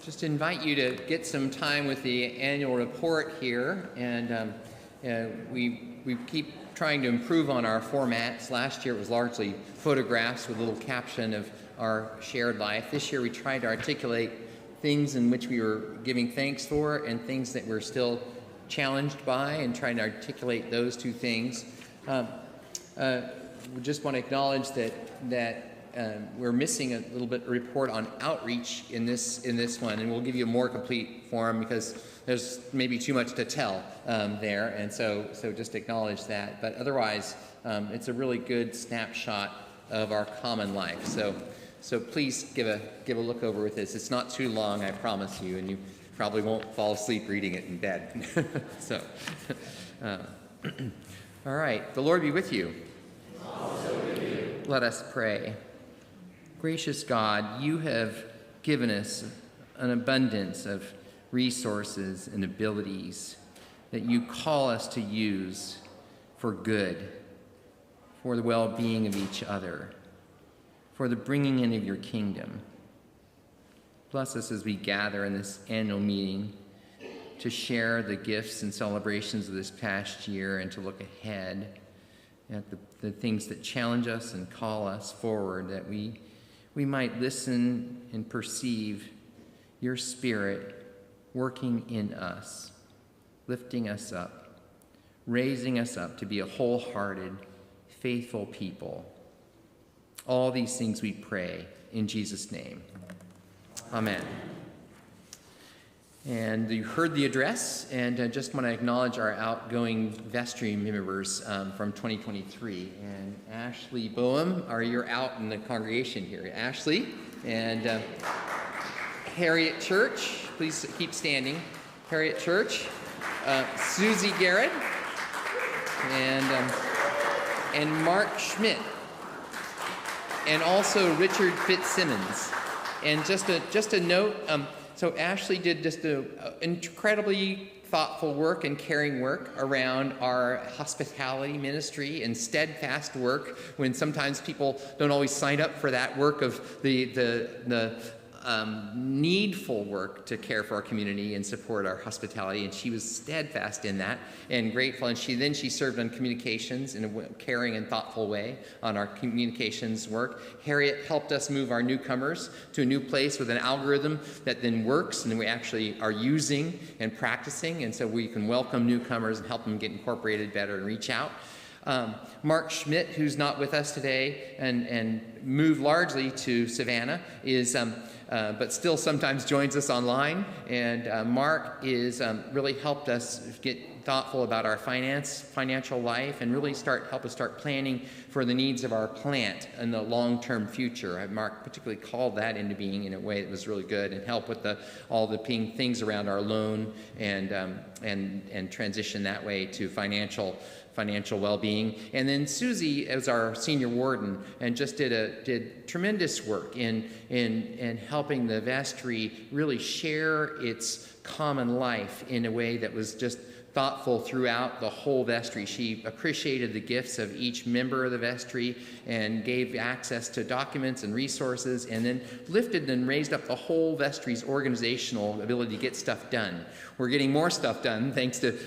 just invite you to get some time with the annual report here, and we keep trying to improve on our formats. Last year it was largely photographs with a little caption of our shared life. This year we tried to articulate things in which we were giving thanks for and things that we're still challenged by, and trying to articulate those two things. We just want to acknowledge that we're missing a little bit of report on outreach in this one, and we'll give you a more complete form because there's maybe too much to tell there, and so just acknowledge that. But otherwise, it's a really good snapshot of our common life. So please give a look over with this. It's not too long, I promise you, and you probably won't fall asleep reading it in bed. All right. The Lord be with you. Also with you. Let us pray. Gracious God, you have given us an abundance of resources and abilities that you call us to use for good, for the well-being of each other, for the bringing in of your kingdom. Bless us as we gather in this annual meeting to share the gifts and celebrations of this past year and to look ahead at the things that challenge us and call us forward, that we might listen and perceive your Spirit working in us, lifting us up, raising us up to be a wholehearted, faithful people. All these things we pray in Jesus' name. Amen. And you heard the address, and I just want to acknowledge our outgoing vestry members from 2023. And Ashley Boehm, you're out in the congregation here. Ashley and Harriet Church, please keep standing. Harriet Church, Susie Garrett, and Mark Schmidt, and also Richard Fitzsimmons. And just a note. So Ashley did just an incredibly thoughtful work and caring work around our hospitality ministry and steadfast work when sometimes people don't always sign up for that work of the needful work to care for our community and support our hospitality, and she was steadfast in that and grateful. And she served on communications in a caring and thoughtful way on our communications work. Harriet helped us move our newcomers to a new place with an algorithm that then works and we actually are using and practicing, and so we can welcome newcomers and help them get incorporated better and reach out. Mark Schmidt, who's not with us today and moved largely to Savannah, but still sometimes joins us online. And Mark is really helped us get thoughtful about our financial life, and really help us start planning for the needs of our plant in the long-term future. Mark particularly called that into being in a way that was really good, and helped with all the things around our loan and transition that way to financial well-being. And then Susie as our senior warden, and just did tremendous work in helping the vestry really share its common life in a way that was just thoughtful throughout the whole vestry. She appreciated the gifts of each member of the vestry and gave access to documents and resources, and then lifted and raised up the whole vestry's organizational ability to get stuff done. We're getting more stuff done thanks to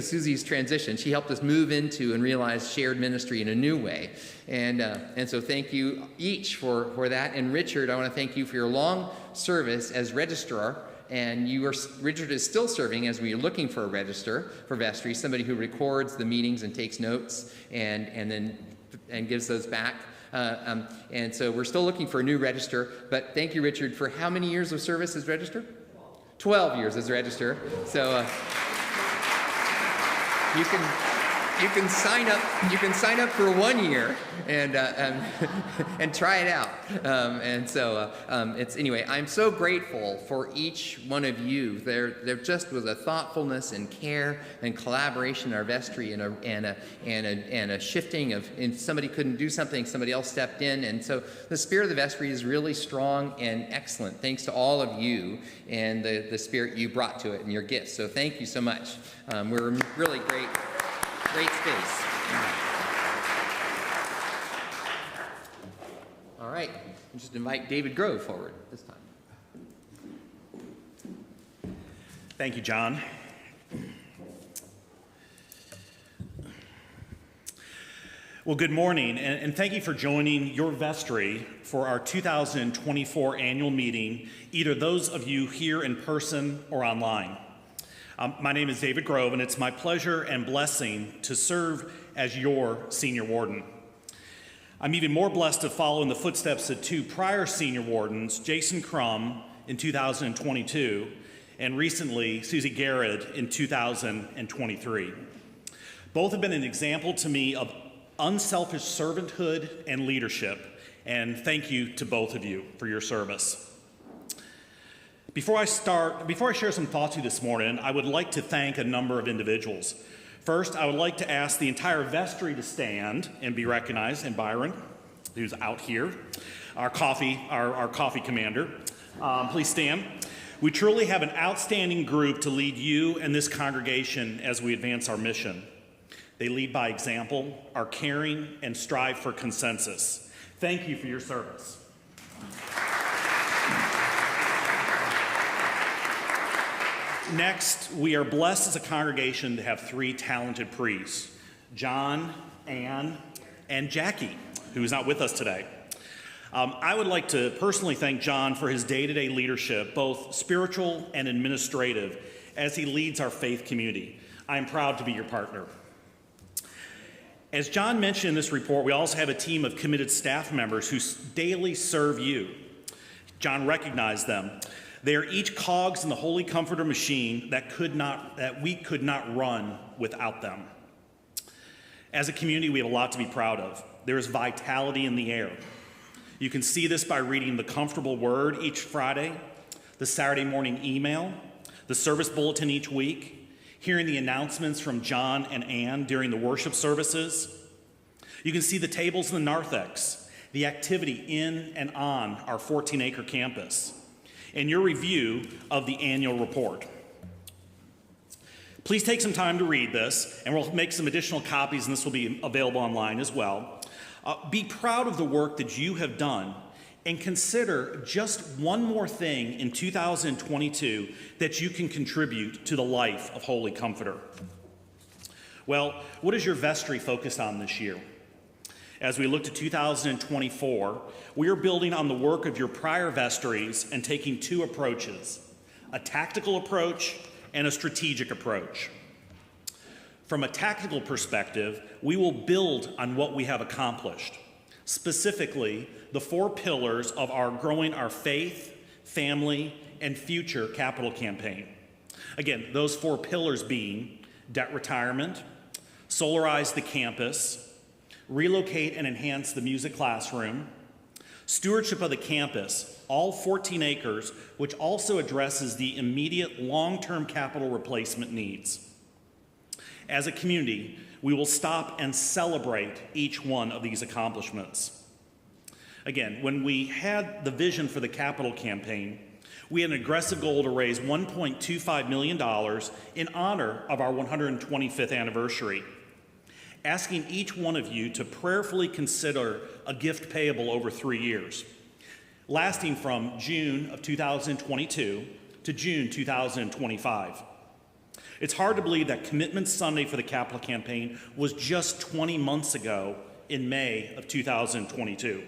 Susie's transition. She helped us move into and realize shared ministry in a new way. And so thank you each for that. And Richard, I want to thank you for your long service as registrar. And Richard is still serving as we are looking for a register for vestry, somebody who records the meetings and takes notes and gives those back. And so we're still looking for a new register. But thank you, Richard, for how many years of service as register? 12 years as register. So you can sign up. You can sign up for 1 year and try it out. Anyway. I'm so grateful for each one of you. There just was a thoughtfulness and care and collaboration in our vestry, and a shifting of, and somebody couldn't do something, somebody else stepped in, and so the spirit of the vestry is really strong and excellent. Thanks to all of you and the spirit you brought to it and your gifts. So thank you so much. We're really great space. All right, I'll just invite David Grove forward this time. Thank you, John. Well, good morning, and thank you for joining your vestry for our 2024 annual meeting, either those of you here in person or online. My name is David Grove, and it's my pleasure and blessing to serve as your senior warden. I'm even more blessed to follow in the footsteps of two prior senior wardens, Jason Crum in 2022, and recently Susie Garrett in 2023. Both have been an example to me of unselfish servanthood and leadership, and thank you to both of you for your service. Before I share some thoughts with you this morning, I would like to thank a number of individuals. First, I would like to ask the entire vestry to stand and be recognized, and Byron, who's out here, our coffee commander. Please stand. We truly have an outstanding group to lead you and this congregation as we advance our mission. They lead by example, are caring, and strive for consensus. Thank you for your service. Next, we are blessed as a congregation to have three talented priests, John, Ann, and Jackie, who is not with us today. I would like to personally thank John for his day-to-day leadership, both spiritual and administrative, as he leads our faith community. I am proud to be your partner. As John mentioned in this report, we also have a team of committed staff members who daily serve you. John recognized them. They are each cogs in the Holy Comforter machine that we could not run without them. As a community, we have a lot to be proud of. There is vitality in the air. You can see this by reading the Comfortable Word each Friday, the Saturday morning email, the service bulletin each week, hearing the announcements from John and Ann during the worship services. You can see the tables in the narthex, the activity in and on our 14-acre campus, and your review of the annual report. Please take some time to read this, and we'll make some additional copies, and this will be available online as well. Be proud of the work that you have done, and consider just one more thing in 2022 that you can contribute to the life of Holy Comforter. Well, what is your vestry focused on this year? As we look to 2024, we are building on the work of your prior vestries and taking two approaches, a tactical approach and a strategic approach. From a tactical perspective, we will build on what we have accomplished, specifically the four pillars of our Growing Our Faith, Family, and Future capital campaign. Again, those four pillars being debt retirement, solarize the campus, relocate and enhance the music classroom, stewardship of the campus, all 14 acres, which also addresses the immediate long-term capital replacement needs. As a community, we will stop and celebrate each one of these accomplishments. Again, when we had the vision for the capital campaign, we had an aggressive goal to raise $1.25 million in honor of our 125th anniversary, asking each one of you to prayerfully consider a gift payable over 3 years, lasting from June of 2022 to June 2025. It's hard to believe that Commitment Sunday for the capital campaign was just 20 months ago in May of 2022.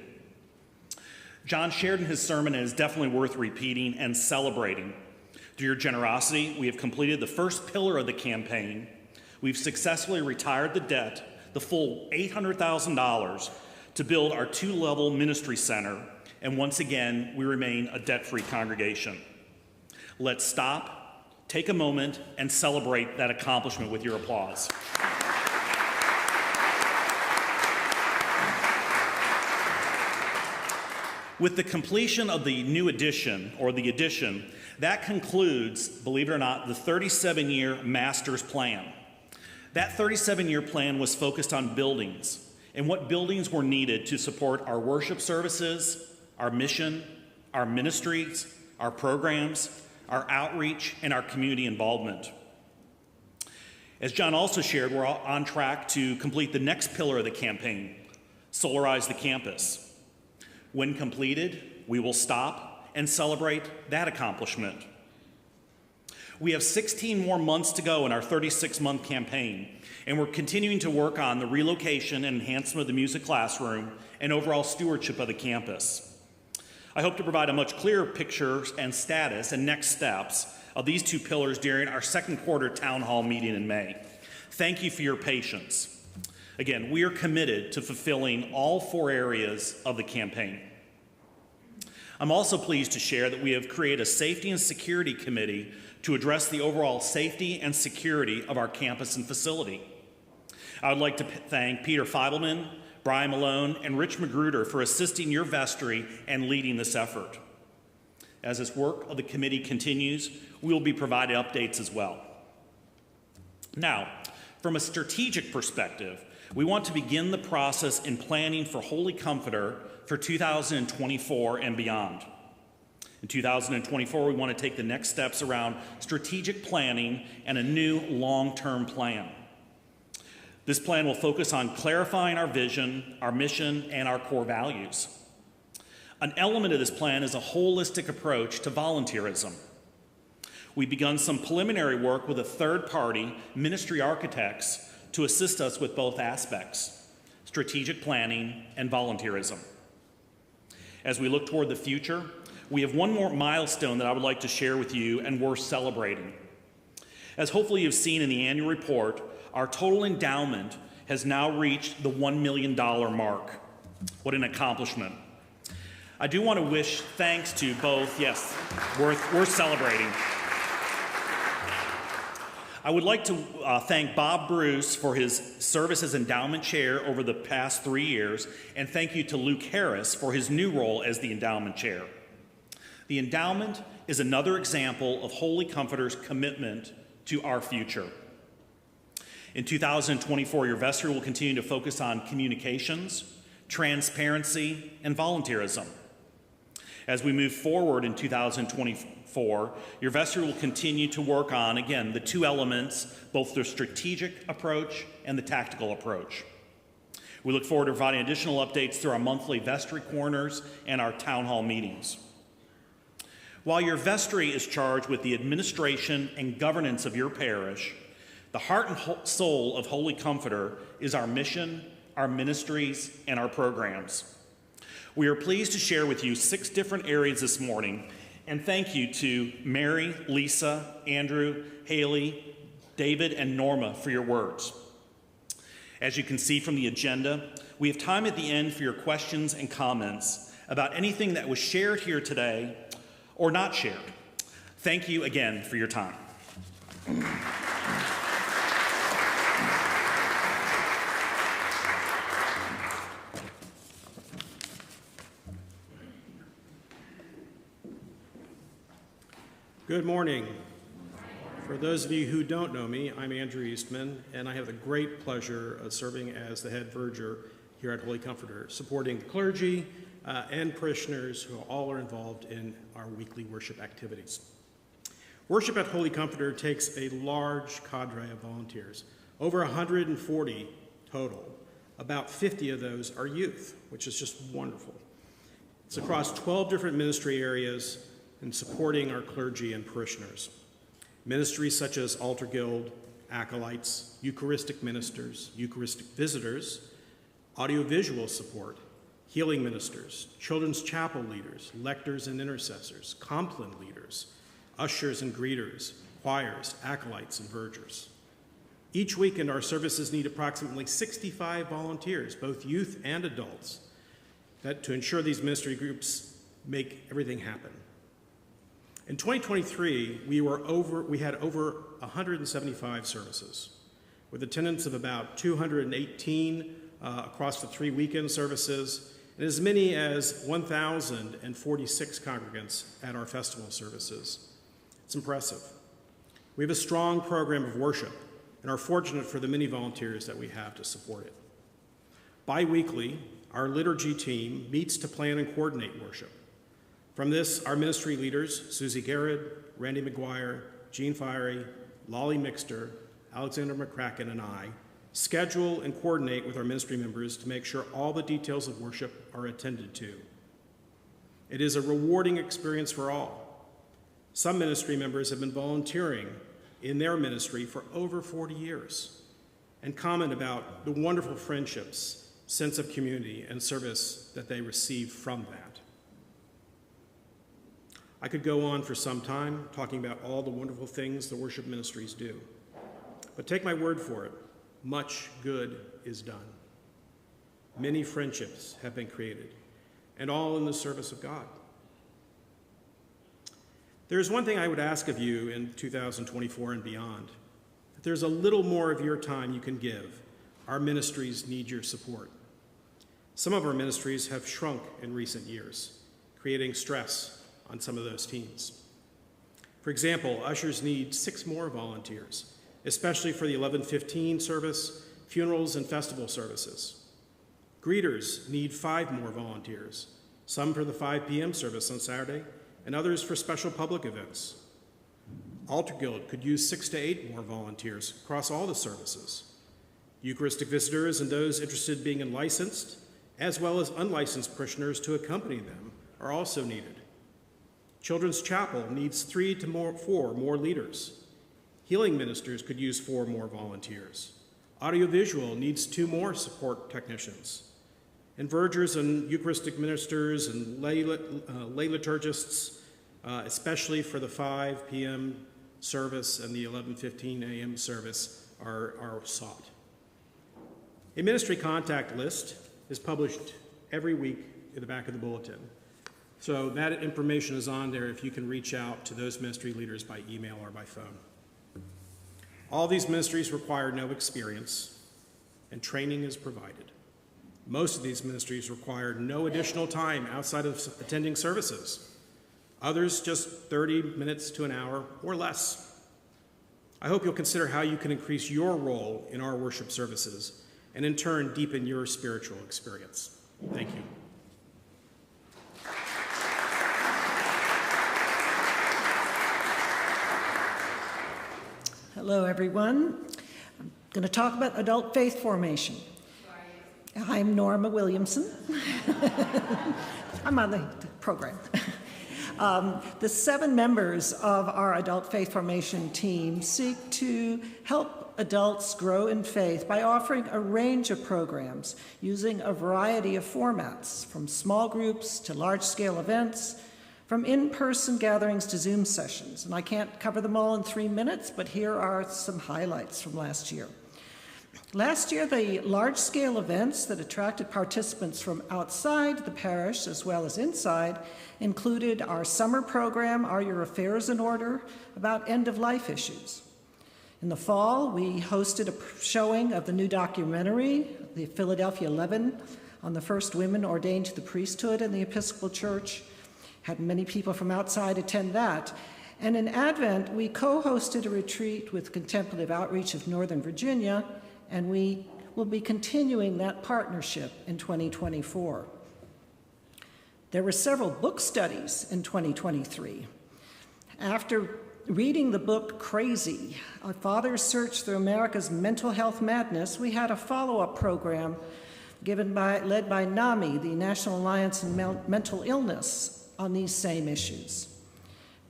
John shared in his sermon and is definitely worth repeating and celebrating. Through your generosity, we have completed the first pillar of the campaign. We've successfully retired the debt, the full $800,000, to build our 2-level ministry center, and once again, we remain a debt-free congregation. Let's stop, take a moment, and celebrate that accomplishment with your applause. With the completion of the new addition, or the addition, that concludes, believe it or not, the 37-year master's plan. That 37-year plan was focused on buildings and what buildings were needed to support our worship services, our mission, our ministries, our programs, our outreach, and our community involvement. As John also shared, we're on track to complete the next pillar of the campaign, solarize the campus. When completed, we will stop and celebrate that accomplishment. We have 16 more months to go in our 36-month campaign, and we're continuing to work on the relocation and enhancement of the music classroom and overall stewardship of the campus. I hope to provide a much clearer picture and status and next steps of these two pillars during our second quarter town hall meeting in May. Thank you for your patience. Again, we are committed to fulfilling all four areas of the campaign. I'm also pleased to share that we have created a safety and security committee to address the overall safety and security of our campus and facility. I would like to thank Peter Feidelman, Brian Malone, and Rich Magruder for assisting your vestry and leading this effort. As this work of the committee continues, we will be providing updates as well. Now, from a strategic perspective, we want to begin the process in planning for Holy Comforter for 2024 and beyond. In 2024, we want to take the next steps around strategic planning and a new long-term plan. This plan will focus on clarifying our vision, our mission, and our core values. An element of this plan is a holistic approach to volunteerism. We've begun some preliminary work with a third-party, ministry architects, to assist us with both aspects, strategic planning and volunteerism. As we look toward the future, we have one more milestone that I would like to share with you and worth celebrating. As hopefully you've seen in the annual report, our total endowment has now reached the $1 million mark. What an accomplishment. I do want to wish thanks to both, yes, worth celebrating. I would like to thank Bob Bruce for his service as endowment chair over the past 3 years, and thank you to Luke Harris for his new role as the endowment chair. The endowment is another example of Holy Comforter's commitment to our future. In 2024, your vestry will continue to focus on communications, transparency, and volunteerism. As we move forward in 2024, your vestry will continue to work on, again, the two elements, both the strategic approach and the tactical approach. We look forward to providing additional updates through our monthly vestry corners and our town hall meetings. While your vestry is charged with the administration and governance of your parish, the heart and soul of Holy Comforter is our mission, our ministries, and our programs. We are pleased to share with you 6 different areas this morning, and thank you to Mary, Lisa, Andrew, Haley, David, and Norma for your words. As you can see from the agenda, we have time at the end for your questions and comments about anything that was shared here today or not shared. Thank you again for your time. Good morning. For those of you who don't know me, I'm Andrew Eastman, and I have the great pleasure of serving as the head verger here at Holy Comforter, supporting the clergy and parishioners who all are involved in our weekly worship activities. Worship at Holy Comforter takes a large cadre of volunteers, over 140 total. About 50 of those are youth, which is just wonderful. It's across 12 different ministry areas and supporting our clergy and parishioners. Ministries such as Altar Guild, acolytes, Eucharistic ministers, Eucharistic visitors, audiovisual support, healing ministers, children's chapel leaders, lectors and intercessors, compline leaders, ushers and greeters, choirs, acolytes, and vergers. Each weekend, our services need approximately 65 volunteers, both youth and adults, to ensure these ministry groups make everything happen. In 2023, we had over 175 services, with attendance of about 218 across the 3 weekend services, and as many as 1,046 congregants at our festival services. It's impressive. We have a strong program of worship and are fortunate for the many volunteers that we have to support it. Bi-weekly, our liturgy team meets to plan and coordinate worship. From this, our ministry leaders, Susie Garrett, Randy McGuire, Jean Fiery, Lolly Mixter, Alexander McCracken, and I schedule and coordinate with our ministry members to make sure all the details of worship are attended to. It is a rewarding experience for all. Some ministry members have been volunteering in their ministry for over 40 years and comment about the wonderful friendships, sense of community, and service that they receive from that. I could go on for some time talking about all the wonderful things the worship ministries do, but take my word for it, much good is done. Many friendships have been created, and all in the service of God. There's one thing I would ask of you in 2024 and beyond. If there's a little more of your time you can give, our ministries need your support. Some of our ministries have shrunk in recent years, creating stress on some of those teams. For example, ushers need 6 more volunteers, especially for the 11:15 service, funerals, and festival services. Greeters need 5 more volunteers, some for the 5 p.m. service on Saturday, and others for special public events. Altar Guild could use 6 to 8 more volunteers across all the services. Eucharistic visitors and those interested in being licensed, as well as unlicensed parishioners to accompany them, are also needed. Children's Chapel needs 3 to 4 more leaders. Healing ministers could use 4 more volunteers. Audiovisual needs 2 more support technicians. And vergers and Eucharistic ministers and lay liturgists, especially for the 5 p.m. service and the 11:15 a.m. service, are sought. A ministry contact list is published every week in the back of the bulletin. So that information is on there if you can reach out to those ministry leaders by email or by phone. All these ministries require no experience, and training is provided. Most of these ministries require no additional time outside of attending services. Others just 30 minutes to an hour or less. I hope you'll consider how you can increase your role in our worship services and in turn deepen your spiritual experience. Thank you. Hello, everyone. I'm going to talk about adult faith formation. I'm Norma Williamson. I'm on the program. The 7 members of our adult faith formation team seek to help adults grow in faith by offering a range of programs using a variety of formats, from small groups to large-scale events, from in-person gatherings to Zoom sessions. And I can't cover them all in 3 minutes, but here are some highlights from last year. Last year, the large-scale events that attracted participants from outside the parish as well as inside included our summer program, Are Your Affairs in Order?, about end-of-life issues. In the fall, we hosted a showing of the new documentary, The Philadelphia 11, on the first women ordained to the priesthood in the Episcopal Church. Had many people from outside attend that. And in Advent, we co-hosted a retreat with Contemplative Outreach of Northern Virginia, and we will be continuing that partnership in 2024. There were several book studies in 2023. After reading the book Crazy, A Father's Search Through America's Mental Health Madness, we had a follow-up program led by NAMI, the National Alliance on Mental Illness, on these same issues.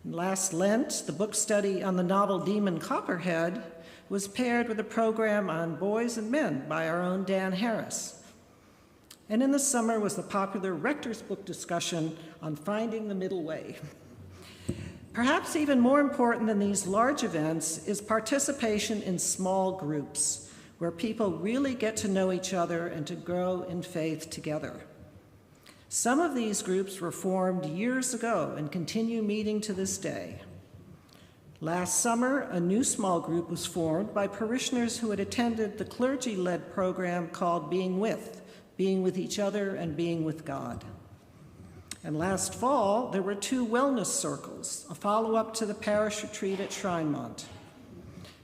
Last Lent, the book study on the novel Demon Copperhead was paired with a program on boys and men by our own Dan Harris. And in the summer was the popular Rector's Book discussion on finding the middle way. Perhaps even more important than these large events is participation in small groups, where people really get to know each other and to grow in faith together. Some of these groups were formed years ago and continue meeting to this day. Last summer, a new small group was formed by parishioners who had attended the clergy-led program called Being With each other and being with God. And last fall, there were 2 wellness circles, a follow-up to the parish retreat at Shrinemont.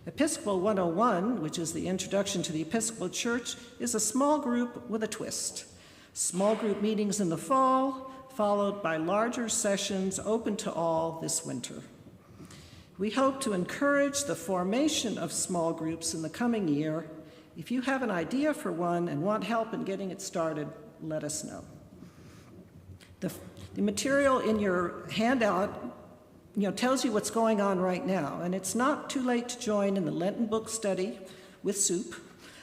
Episcopal 101, which is the introduction to the Episcopal Church, is a small group with a twist. Small group meetings in the fall, followed by larger sessions open to all this winter. We hope to encourage the formation of small groups in the coming year. If you have an idea for one and want help in getting it started, let us know. The material in your handout tells you what's going on right now. And it's not too late to join in the Lenten book study with soup.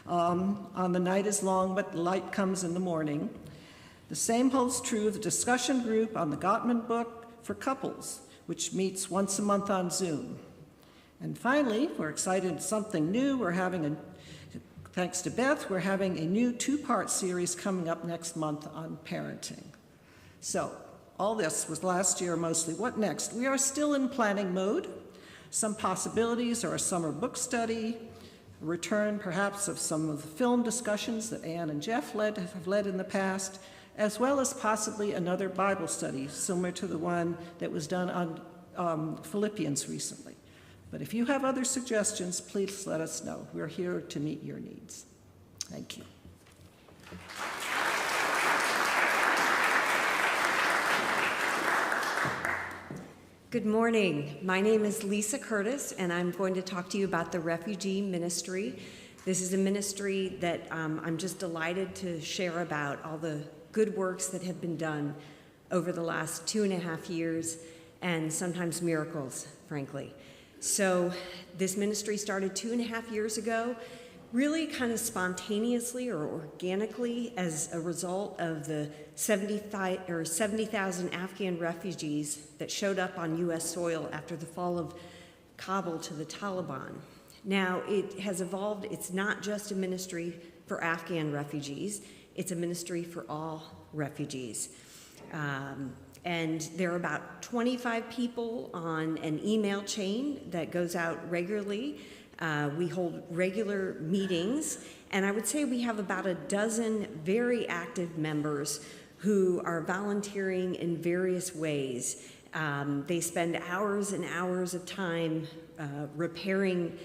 On the night is long, but the light comes in the morning. The same holds true of the discussion group on the Gottman book for couples, which meets once a month on Zoom. And finally, we're excited at something new. Thanks to Beth, we're having a new 2-part series coming up next month on parenting. So, all this was last year mostly. What next? We are still in planning mode. Some possibilities are a summer book study, a return perhaps of some of the film discussions that Ann and Jeff have led in the past, as well as possibly another Bible study similar to the one that was done on Philippians recently. But if you have other suggestions, please let us know. We're here to meet your needs. Thank you. Good morning. My name is Lisa Curtis, and I'm going to talk to you about the Refugee Ministry. This is a ministry that I'm just delighted to share about all the good works that have been done over the last 2.5 years, and sometimes miracles, frankly. So this ministry started 2.5 years ago, really kind of spontaneously or organically as a result of the 70,000 Afghan refugees that showed up on U.S. soil after the fall of Kabul to the Taliban. Now, it has evolved. It's not just a ministry for Afghan refugees. It's a ministry for all refugees. And there are about 25 people on an email chain that goes out regularly. We hold regular meetings, and I would say we have about a dozen very active members who are volunteering in various ways. They spend hours and hours of time repairing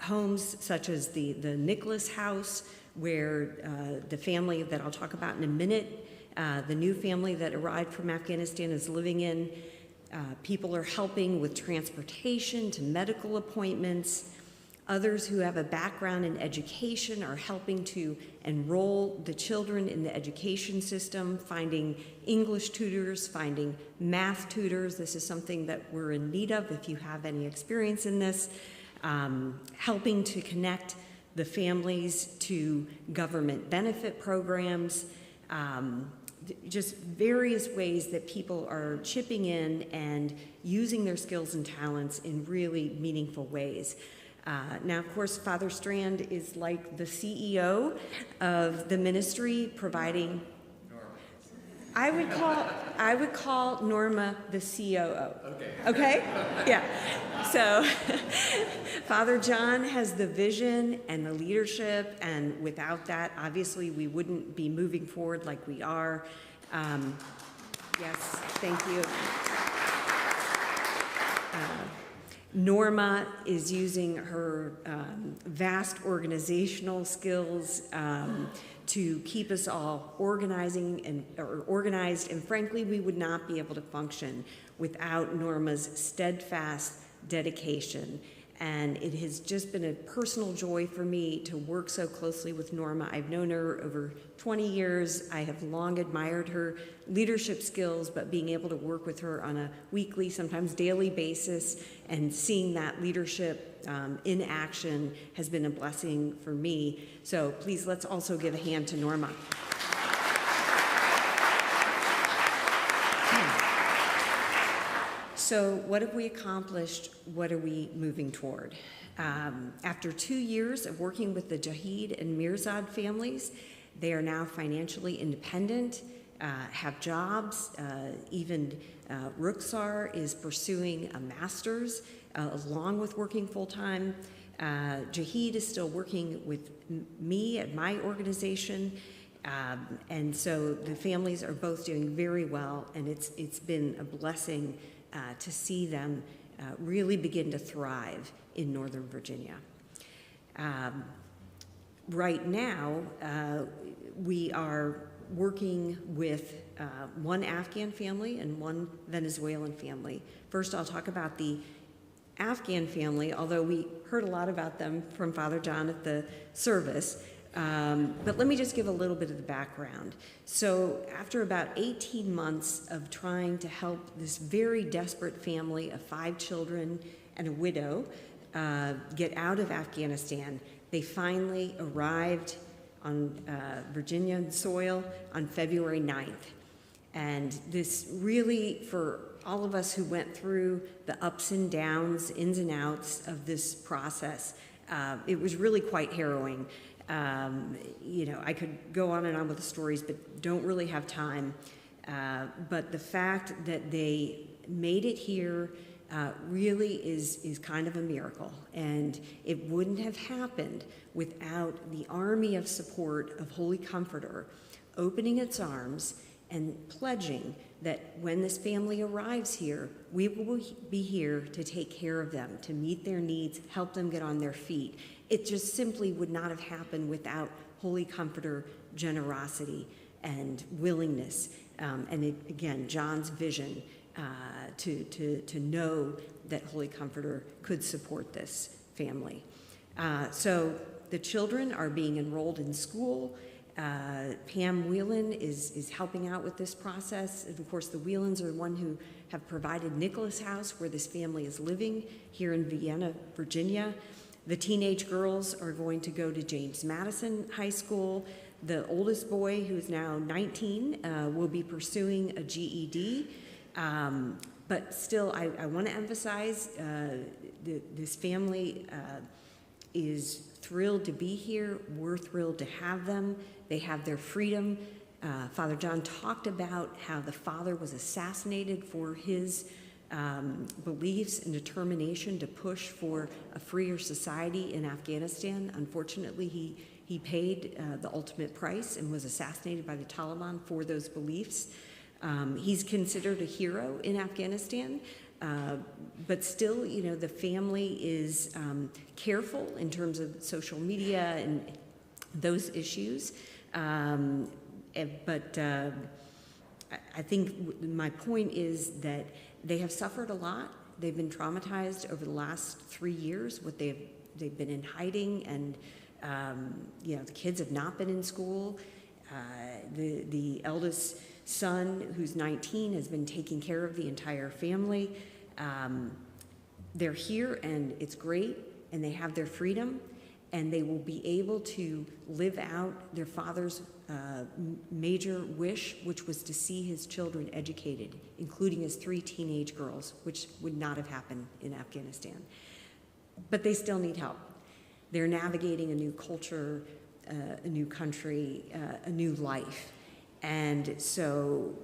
homes such as the Nicholas House, where the family that I'll talk about in a minute, the new family that arrived from Afghanistan is living in. People are helping with transportation to medical appointments. Others who have a background in education are helping to enroll the children in the education system, finding English tutors, finding math tutors. This is something that we're in need of if you have any experience in this. Helping to connect the families to government benefit programs. Just various ways that people are chipping in and using their skills and talents in really meaningful ways. Now, of course, Father Strand is like the CEO of the ministry, providing. I would call Norma the COO. Okay? Yeah. So Father John has the vision and the leadership, and without that, obviously, we wouldn't be moving forward like we are. Yes, thank you. Norma is using her vast organizational skills to keep us all organized, and frankly, we would not be able to function without Norma's steadfast dedication. And it has just been a personal joy for me to work so closely with Norma. I've known her over 20 years. I have long admired her leadership skills, but being able to work with her on a weekly, sometimes daily basis, and seeing that leadership in action has been a blessing for me. So please, let's also give a hand to Norma. So what have we accomplished? What are we moving toward? After 2 years of working with the Jahid and Mirzad families, they are now financially independent, have jobs. Even Rukhsar is pursuing a master's along with working full-time. Jahid is still working with me at my organization. And so the families are both doing very well, and it's been a blessing to see them really begin to thrive in Northern Virginia. Right now, we are working with one Afghan family and one Venezuelan family. First, I'll talk about the Afghan family, although we heard a lot about them from Father John at the service. But let me just give a little bit of the background. So after about 18 months of trying to help this very desperate family of 5 children and a widow get out of Afghanistan, they finally arrived on Virginian soil on February 9th. And this really, for all of us who went through the ups and downs, ins and outs of this process, it was really quite harrowing. I could go on and on with the stories, but don't really have time. But the fact that they made it here really is kind of a miracle. And it wouldn't have happened without the army of support of Holy Comforter opening its arms and pledging that when this family arrives here, we will be here to take care of them, to meet their needs, help them get on their feet. It just simply would not have happened without Holy Comforter generosity and willingness. Again, John's vision to know that Holy Comforter could support this family. So the children are being enrolled in school. Pam Whelan is helping out with this process. And of course, the Whelans are the one who have provided Nicholas House, where this family is living here in Vienna, Virginia. The teenage girls are going to go to James Madison High School. The oldest boy, who's now 19, will be pursuing a GED. But still, I want to emphasize this family is thrilled to be here. We're thrilled to have them. They have their freedom. Father John talked about how the father was assassinated for his beliefs and determination to push for a freer society in Afghanistan. Unfortunately, he paid the ultimate price and was assassinated by the Taliban for those beliefs. He's considered a hero in Afghanistan, but still, the family is careful in terms of social media and those issues. But I think my point is that they have suffered a lot. They've been traumatized over the last 3 years. They've been in hiding, and the kids have not been in school. The eldest son, who's 19, has been taking care of the entire family. They're here, and it's great, and they have their freedom, and they will be able to live out their father's major wish, which was to see his children educated, including his 3 teenage girls, which would not have happened in Afghanistan. But they still need help. They're navigating a new culture, a new country, a new life. And so,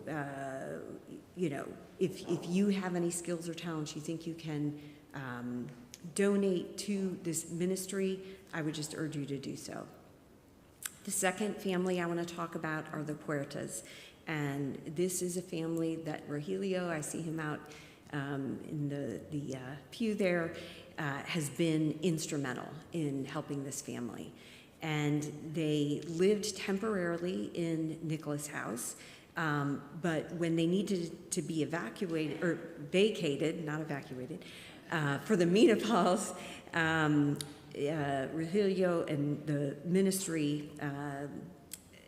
if you have any skills or talents you think you can donate to this ministry, I would just urge you to do so. The second family I want to talk about are the Puertas. And this is a family that Rogelio, I see him out in the pew there, has been instrumental in helping this family. And they lived temporarily in Nicholas House, but when they needed to be evacuated, or vacated, not evacuated, for the menopause, Rogelio and the ministry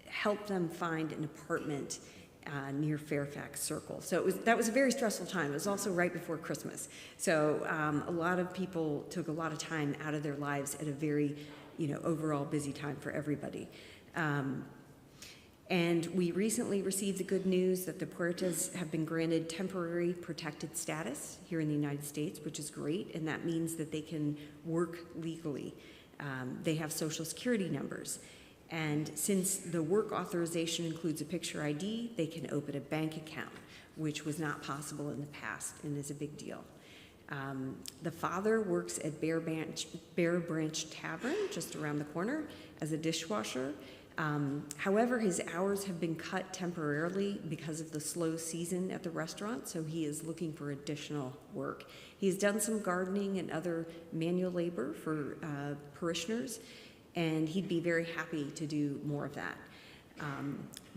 helped them find an apartment near Fairfax Circle. So that was a very stressful time. It was also right before Christmas. So a lot of people took a lot of time out of their lives at a very overall busy time for everybody. And we recently received the good news that the Puertas have been granted temporary protected status here in the United States, which is great, and that means that they can work legally. They have Social Security numbers. And since the work authorization includes a picture ID, they can open a bank account, which was not possible in the past and is a big deal. The father works at Bear Branch Tavern, just around the corner, as a dishwasher. However, his hours have been cut temporarily because of the slow season at the restaurant, so he is looking for additional work. He's done some gardening and other manual labor for parishioners, and he'd be very happy to do more of that.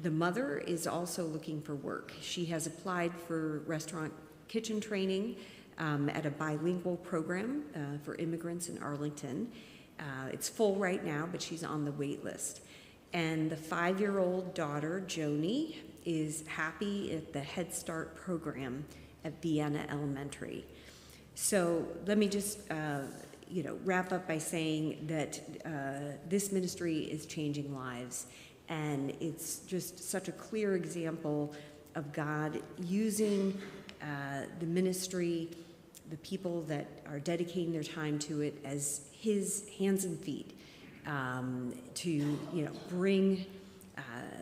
The mother is also looking for work. She has applied for restaurant kitchen training at a bilingual program for immigrants in Arlington. It's full right now, but she's on the wait list. And the 5-year-old daughter, Joni, is happy at the Head Start program at Vienna Elementary. So let me just wrap up by saying that this ministry is changing lives, and it's just such a clear example of God using the ministry, the people that are dedicating their time to it as his hands and feet to bring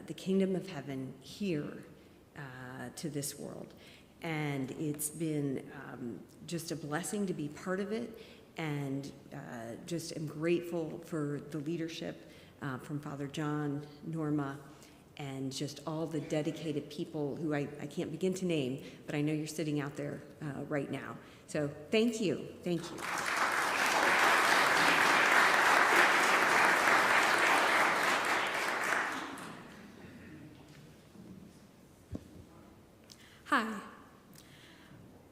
the kingdom of heaven here to this world. And it's been just a blessing to be part of it, and just am grateful for the leadership from Father John, Norma, and just all the dedicated people who I can't begin to name, but I know you're sitting out there right now. So thank you. Thank you. Hi,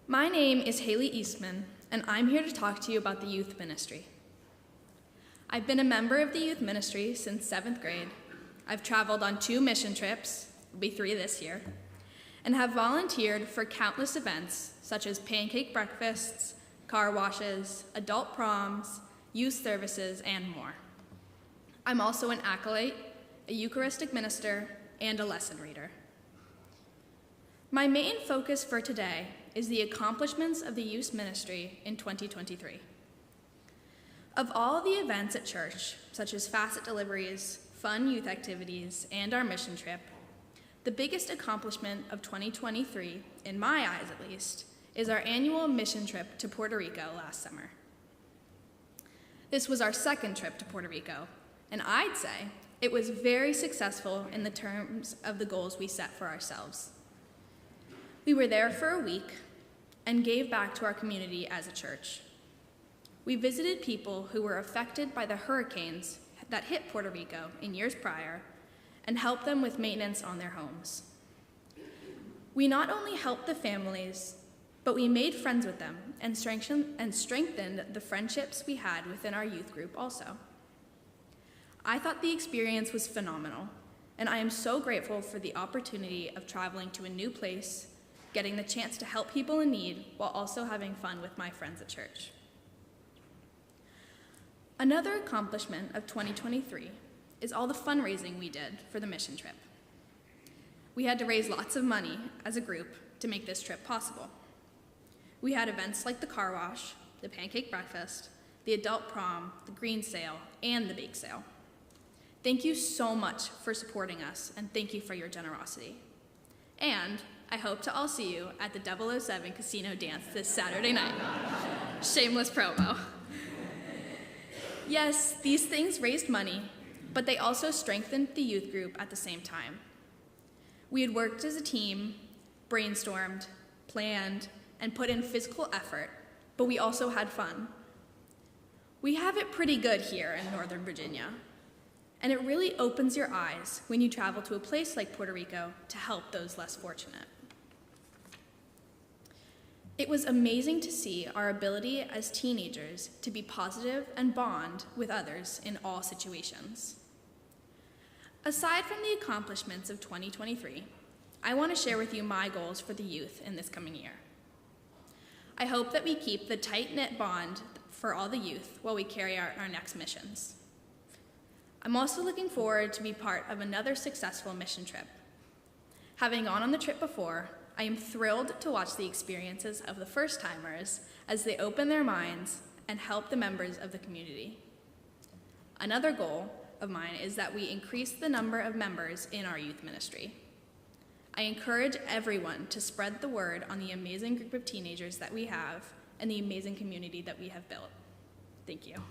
my name is Haley Eastman, and I'm here to talk to you about the youth ministry. I've been a member of the youth ministry since 7th grade. I've traveled on 2 mission trips, will be 3 this year, and have volunteered for countless events such as pancake breakfasts, car washes, adult proms, youth services, and more. I'm also an acolyte, a Eucharistic minister, and a lesson reader. My main focus for today is the accomplishments of the youth ministry in 2023. Of all the events at church, such as facet deliveries, fun youth activities, and our mission trip, the biggest accomplishment of 2023, in my eyes at least, is our annual mission trip to Puerto Rico last summer. This was our 2nd trip to Puerto Rico, and I'd say it was very successful in the terms of the goals we set for ourselves. We were there for a week and gave back to our community as a church. We visited people who were affected by the hurricanes that hit Puerto Rico in years prior and helped them with maintenance on their homes. We not only helped the families, but we made friends with them and strengthened the friendships we had within our youth group also. I thought the experience was phenomenal, and I am so grateful for the opportunity of traveling to a new place, getting the chance to help people in need while also having fun with my friends at church. Another accomplishment of 2023 is all the fundraising we did for the mission trip. We had to raise lots of money as a group to make this trip possible. We had events like the car wash, the pancake breakfast, the adult prom, the green sale, and the bake sale. Thank you so much for supporting us, and thank you for your generosity. And I hope to all see you at the 007 Casino Dance this Saturday night. Shameless promo. Yes, these things raised money, but they also strengthened the youth group at the same time. We had worked as a team, brainstormed, planned, and put in physical effort, but we also had fun. We have it pretty good here in Northern Virginia, and it really opens your eyes when you travel to a place like Puerto Rico to help those less fortunate. It was amazing to see our ability as teenagers to be positive and bond with others in all situations. Aside from the accomplishments of 2023, I want to share with you my goals for the youth in this coming year. I hope that we keep the tight-knit bond for all the youth while we carry out our next missions. I'm also looking forward to be part of another successful mission trip. Having gone on the trip before, I am thrilled to watch the experiences of the first-timers as they open their minds and help the members of the community. Another goal of mine is that we increase the number of members in our youth ministry. I encourage everyone to spread the word on the amazing group of teenagers that we have and the amazing community that we have built. Thank you.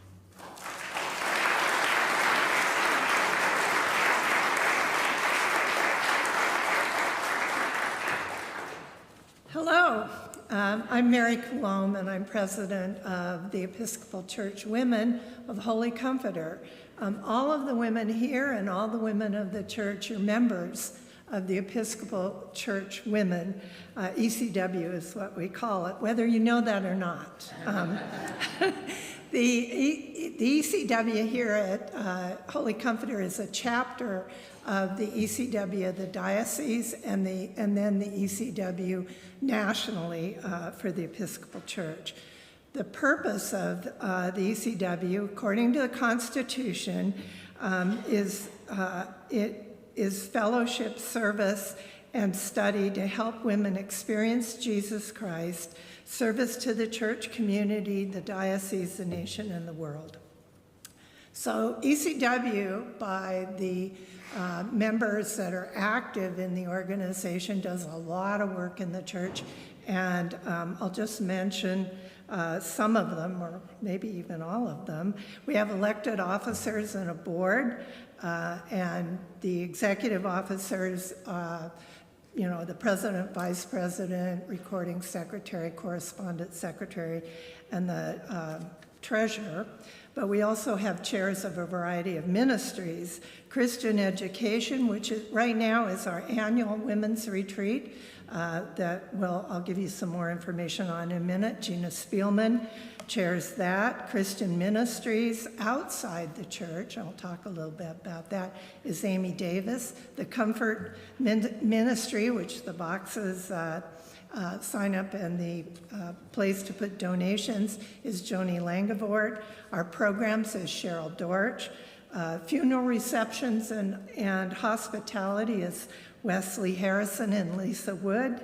Hello, I'm Mary Colombe, and I'm president of the Episcopal Church Women of Holy Comforter. All of the women here and all the women of the church are members of the Episcopal Church Women. ECW is what we call it, whether you know that or not. The ECW here at Holy Comforter is a chapter of the ECW, the diocese, and then the ECW nationally for the Episcopal Church. The purpose of the ECW, according to the Constitution, is fellowship, service, and study to help women experience Jesus Christ, service to the church community, the diocese, the nation, and the world. So ECW, by the members that are active in the organization, does a lot of work in the church, and I'll just mention some of them, or maybe even all of them. We have elected officers and a board, and the executive officers, the president, vice president, recording secretary, correspondence secretary, and the treasurer. But we also have chairs of a variety of ministries. Christian education, which right now is our annual women's retreat, I'll give you some more information on in a minute. Gina Spielman chairs that. Christian ministries outside the church, I'll talk a little bit about that, is Amy Davis. The Comfort Ministry, which the boxes sign up and the place to put donations, is Joni Langevort. Our programs is Cheryl Dortch. Funeral receptions and hospitality is Wesley Harrison and Lisa Wood.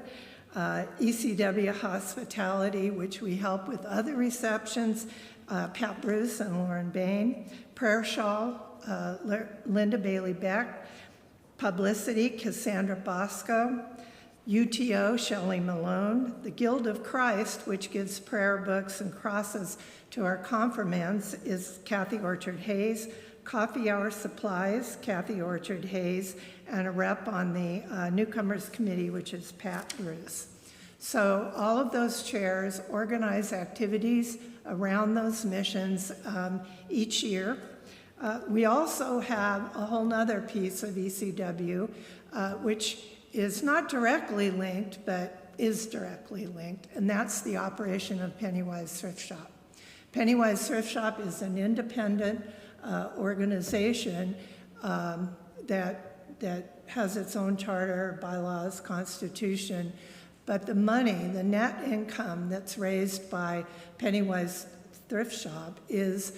ECW Hospitality, which we help with other receptions, Pat Bruce and Lauren Bain. Prayer Shawl, Linda Bailey Beck. Publicity, Cassandra Bosco. UTO, Shelley Malone. The Guild of Christ, which gives prayer books and crosses to our confirmands, is Kathy Orchard Hayes. Coffee Hour Supplies, Kathy Orchard Hayes, and a rep on the Newcomers Committee, which is Pat Bruce. So all of those chairs organize activities around those missions each year. We also have a whole nother piece of ECW, which is not directly linked, but is directly linked, and that's the operation of Pennywise Thrift Shop. Pennywise Thrift Shop is an independent organization that has its own charter, bylaws, constitution, but the money, the net income that's raised by Pennywise Thrift Shop is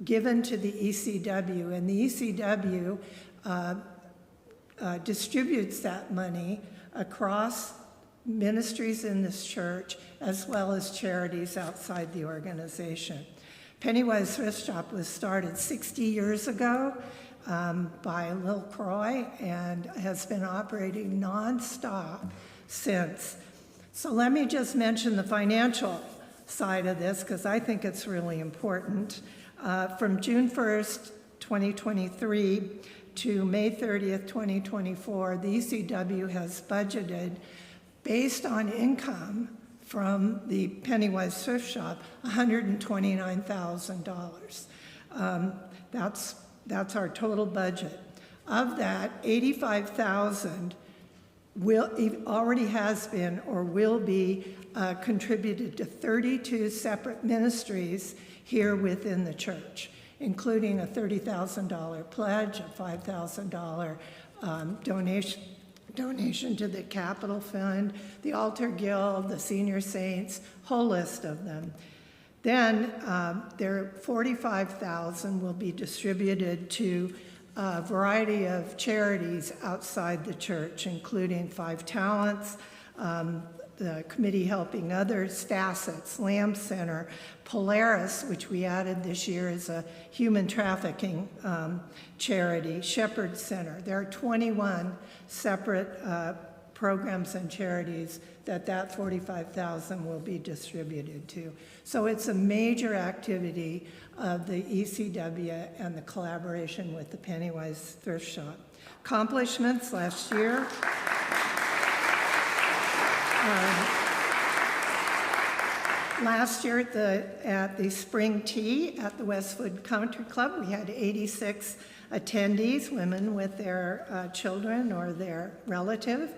given to the ECW, and the ECW distributes that money across ministries in this church as well as charities outside the organization. Pennywise Thrift Shop was started 60 years ago by Lil Croy and has been operating nonstop since. So let me just mention the financial side of this because I think it's really important. From June 1st, 2023 to May 30th, 2024, the ECW has budgeted, based on income from the Pennywise Thrift Shop, $129,000. That's our total budget. Of that, $85,000 already has been or will be contributed to 32 separate ministries here within the church, including a $30,000 pledge, a $5,000 donation to the Capital Fund, the Altar Guild, the Senior Saints, whole list of them. Then there $45,000 will be distributed to a variety of charities outside the church, including Five Talents, the Committee Helping Others, Stassets, Lamb Center, Polaris, which we added this year as a human trafficking charity, Shepherd Center. There are 21 separate programs and charities that $45,000 will be distributed to. So it's a major activity of the ECW and the collaboration with the Pennywise Thrift Shop. Accomplishments last year. Last year at the spring tea at the Westwood Country Club, we had 86 attendees, women with their children or their relative.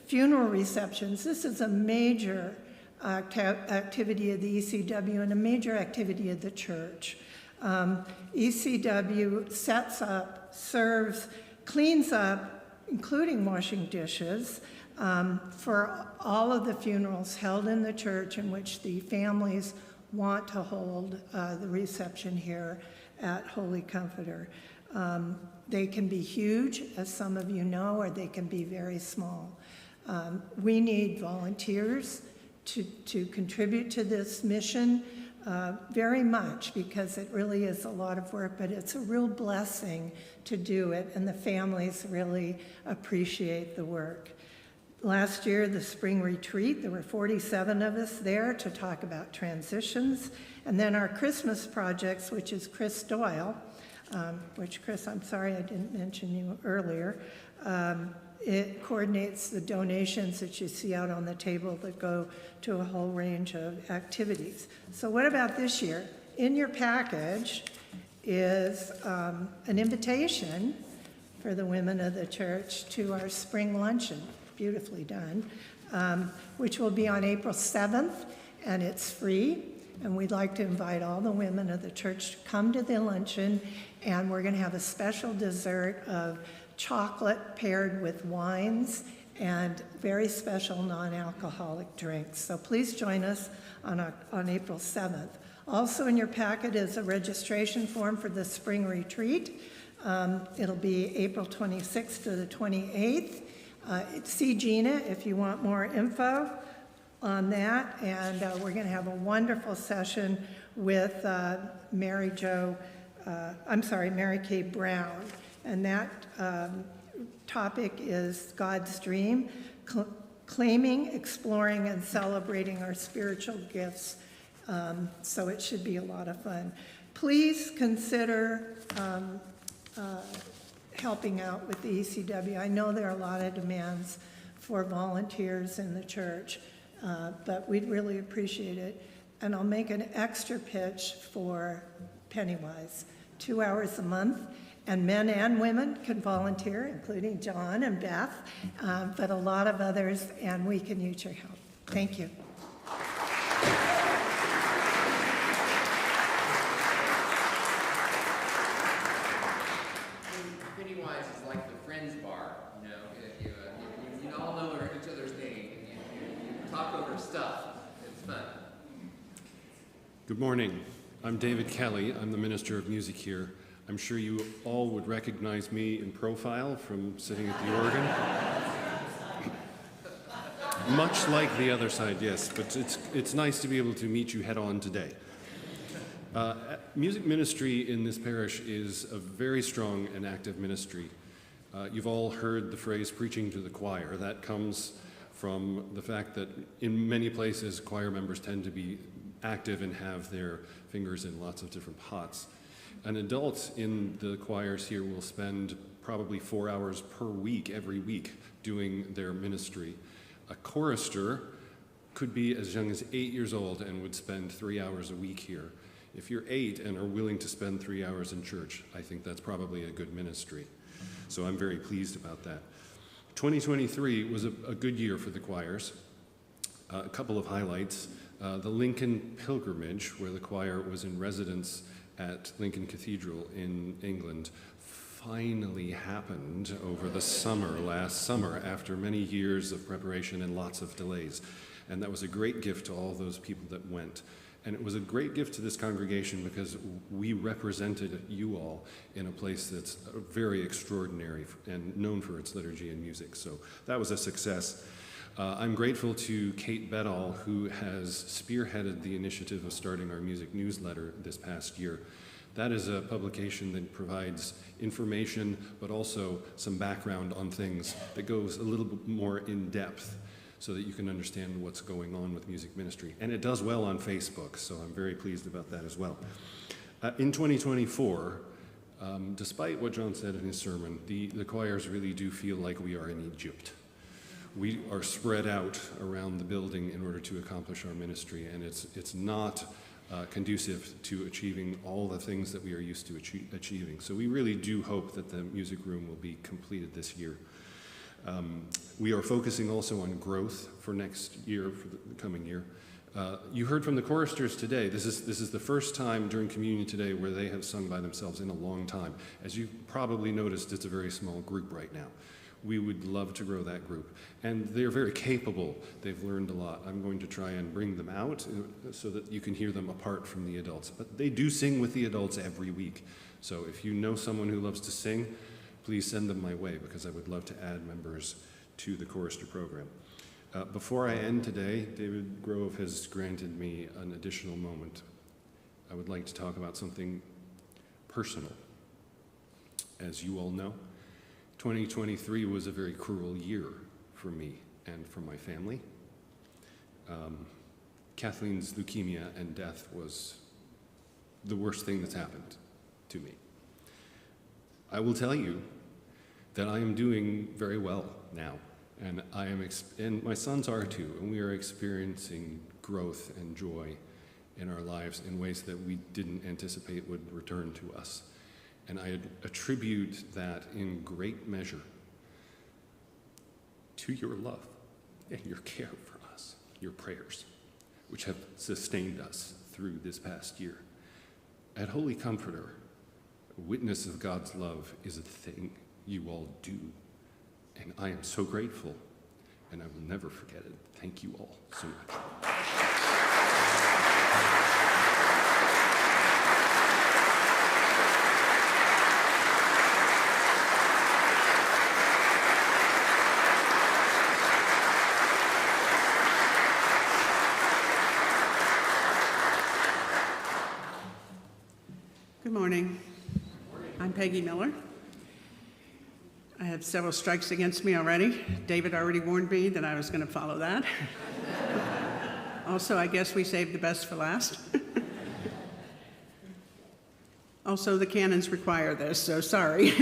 Funeral receptions, this is a major activity of the ECW and a major activity of the church. ECW sets up, serves, cleans up, including washing dishes, for all of the funerals held in the church in which the families want to hold the reception here at Holy Comforter. They can be huge, as some of you know, or they can be very small. We need volunteers to contribute to this mission very much, because it really is a lot of work, but it's a real blessing to do it, and the families really appreciate the work. Last year, the spring retreat, there were 47 of us there to talk about transitions. And then our Christmas projects, which is Chris Doyle, which, Chris, I'm sorry I didn't mention you earlier. It coordinates the donations that you see out on the table that go to a whole range of activities. So what about this year? In your package is an invitation for the women of the church to our spring luncheon, beautifully done, which will be on April 7th, and it's free. And we'd like to invite all the women of the church to come to the luncheon, and we're going to have a special dessert of chocolate paired with wines and very special non-alcoholic drinks. So please join us on April 7th. Also in your packet is a registration form for the spring retreat. It'll be April 26th to the 28th. See Gina if you want more info on that, and we're going to have a wonderful session with Mary Kay Brown, and that topic is God's Dream, claiming, exploring, and celebrating our spiritual gifts. So it should be a lot of fun. Please consider helping out with the ECW. I know there are a lot of demands for volunteers in the church, but we'd really appreciate it. And I'll make an extra pitch for Pennywise, 2 hours a month, and men and women can volunteer, including John and Beth, but a lot of others, and we can use your help. Thank you. Pennywise is like the Friends bar, you know. You all know each other's name, and you talk over stuff. It's fun. Good morning. I'm David Kelly. I'm the Minister of Music here. I'm sure you all would recognize me in profile from sitting at the organ. Much like the other side, yes, but it's nice to be able to meet you head on today. Music ministry in this parish is a very strong and active ministry. You've all heard the phrase preaching to the choir. That comes from the fact that in many places choir members tend to be active and have their fingers in lots of different pots. An adult in the choirs here will spend probably 4 hours per week, every week, doing their ministry. A chorister could be as young as 8 years old and would spend 3 hours a week here. If you're 8 and are willing to spend 3 hours in church, I think that's probably a good ministry. So I'm very pleased about that. 2023 was a good year for the choirs. A couple of highlights. The Lincoln Pilgrimage, where the choir was in residence at Lincoln Cathedral in England, finally happened over the summer, last summer, after many years of preparation and lots of delays. And that was a great gift to all those people that went. And it was a great gift to this congregation because we represented you all in a place that's very extraordinary and known for its liturgy and music. So that was a success. I'm grateful to Kate Bedall, who has spearheaded the initiative of starting our music newsletter this past year. That is a publication that provides information, but also some background on things that goes a little bit more in depth so that you can understand what's going on with music ministry. And it does well on Facebook, so I'm very pleased about that as well. In 2024, despite what John said in his sermon, the choirs really do feel like we are in Egypt. We are spread out around the building in order to accomplish our ministry, and it's not conducive to achieving all the things that we are used to achieving. So we really do hope that the music room will be completed this year. We are focusing also on growth for next year, for the coming year. You heard from the choristers today. This is the first time during communion today where they have sung by themselves in a long time. As you probably noticed, it's a very small group right now. We would love to grow that group. And they're very capable. They've learned a lot. I'm going to try and bring them out so that you can hear them apart from the adults. But they do sing with the adults every week. So if you know someone who loves to sing, please send them my way, because I would love to add members to the chorister program. Before I end today, David Grove has granted me an additional moment. I would like to talk about something personal. As you all know, 2023 was a very cruel year for me and for my family. Kathleen's leukemia and death was the worst thing that's happened to me. I will tell you that I am doing very well now, and and my sons are too, and we are experiencing growth and joy in our lives in ways that we didn't anticipate would return to us. And I attribute that in great measure to your love and your care for us, your prayers, which have sustained us through this past year. At Holy Comforter, a witness of God's love is a thing you all do. And I am so grateful, and I will never forget it. Thank you all so much. Good morning. I'm Peggy Miller. I have several strikes against me already. David already warned me that I was going to follow that. Also, I guess we saved the best for last. Also, the canons require this, so sorry.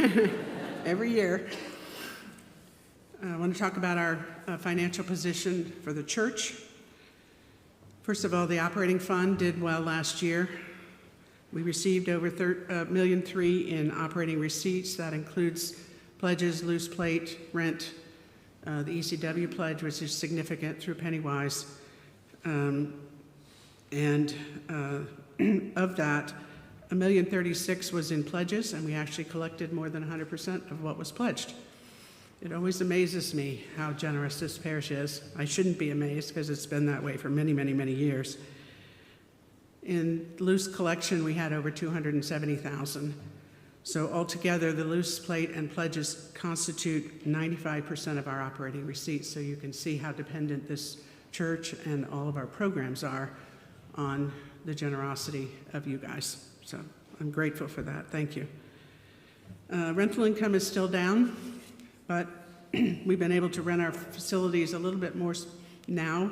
Every year. I want to talk about our financial position for the church. First of all, the operating fund did well last year. We received over $1.3 million in operating receipts. That includes pledges, loose plate, rent, the ECW pledge, which is significant, through Pennywise. Of that, $1,036,000 was in pledges, and we actually collected more than 100% of what was pledged. It always amazes me how generous this parish is. I shouldn't be amazed, because it's been that way for many, many, many years. In loose collection, we had over $270,000. So altogether, the loose plate and pledges constitute 95% of our operating receipts. So you can see how dependent this church and all of our programs are on the generosity of you guys. So I'm grateful for that. Thank you. Rental income is still down, but we've been able to rent our facilities a little bit more now